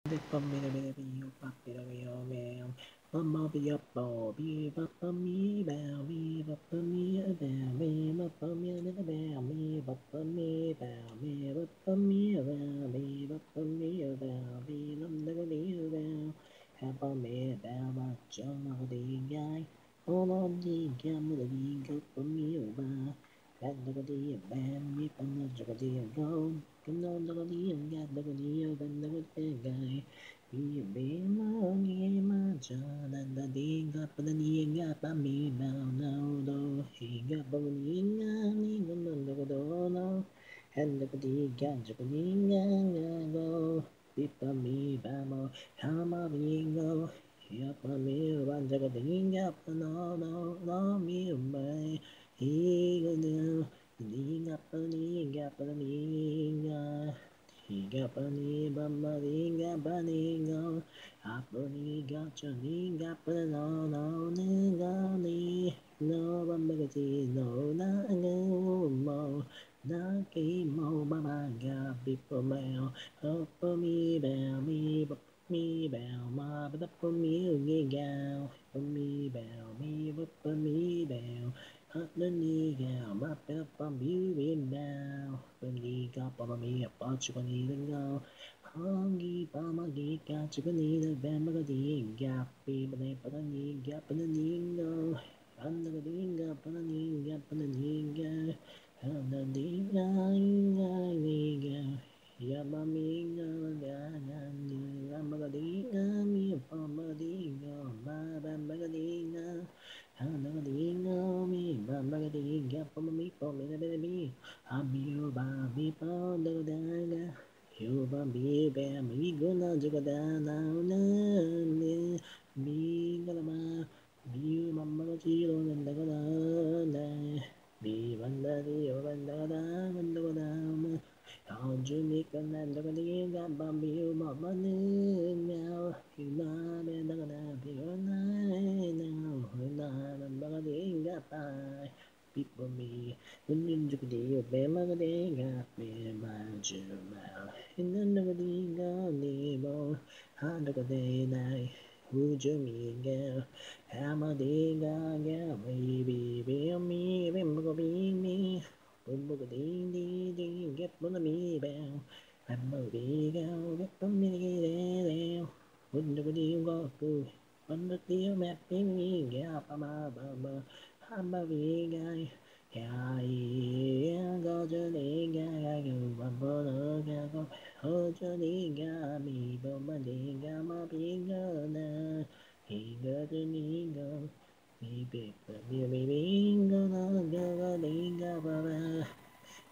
The bummy the baby you puppy the yo man. Mama be up all be up on me bow me up on me bow me up on me the bow me up on me bow me up on me bow me up on me bow me lum the me bow. Have a me bow my john the guy. All on the gamma the go for me bow. And the day bam me from the jagadi go. Come on the day and get the day and the guy. Be ma cha and the day got the day got by me now no he got the day me the do no and the day got the day go. People me bamo how ma be go. Yap me one jagadi yap no me my. He gonna Liga paniga paniga Higa pani bamba liga paniga Apaniga chaniga panano no niga ni No bambagati no na mo Na ki mo babaga bipo meo Hopo mi bell mi bop mi bell ma ba da mi gigao mi bell mi bop mi bell Hallelujah, gal, my bell from you in now. When you got by me, I bought you when you go. Hongi, Bama, got you when you bam, but the gap, people, they put a knee gap in the dingo. Under the dingo, put a knee gap in the dingo. And the dingo, Yamamingo, Ganani, Ramagadinga, me, Pamadingo, my Bambagadinga. Hallelujah, me, Bambagadinga, Pamami, Pamini, Abu Babi, Pandadaga, You Babi, Bam, Iguna, Jugadana, me, Galama, you, Mamagiro, and Dagadana, be Vandari, Vandada, Vandadam. How Jimmy can end the Galinga, Bambi, Mamma, now, you know, and the Gana, be on now, and Bagalinga, bye. People me, when you do the Bamagadinga, be my Juma, and then the Galinga, Nemo, and the day night. Would you mean, girl? Hamadinga, girl, baby, be me, remember being me. Bumbo ding ding ding, get on the me bell. I'm a big out, get on me there. Wouldn't the deal go through? On the deal mapping me, get up on my baba. I'm a big guy. Yeah, go to the guy, you bumbo, go. Oh, Johnny got me, but my ding got my big gun. He got the go. Baby, baby, go, go, go,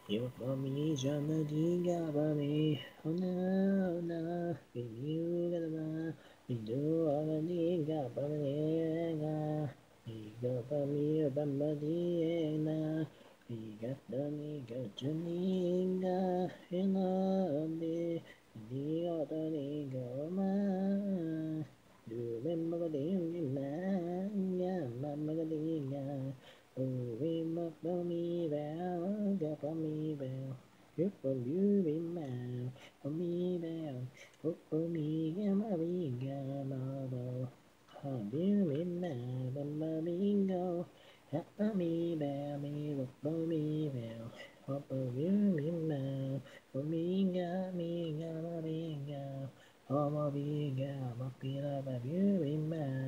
you for me, Jana Dinga Bami, Ona, you gonna be do all the Dinga Bamiga, he got for me, Bambadiana, he got the nigga Janinga, and the other nigga, ma. You remember the Dinga, yeah, Mamma Dinga. Oh, we must know me well, get for me well. Good for you, be man, for me well. Good for me, get my bingo, mother. Oh, you be man, but my bingo. Get for me well, me, look for me well. Oh, for you, be man, for me, got my bingo. Oh, my bingo, my pila, but you be man.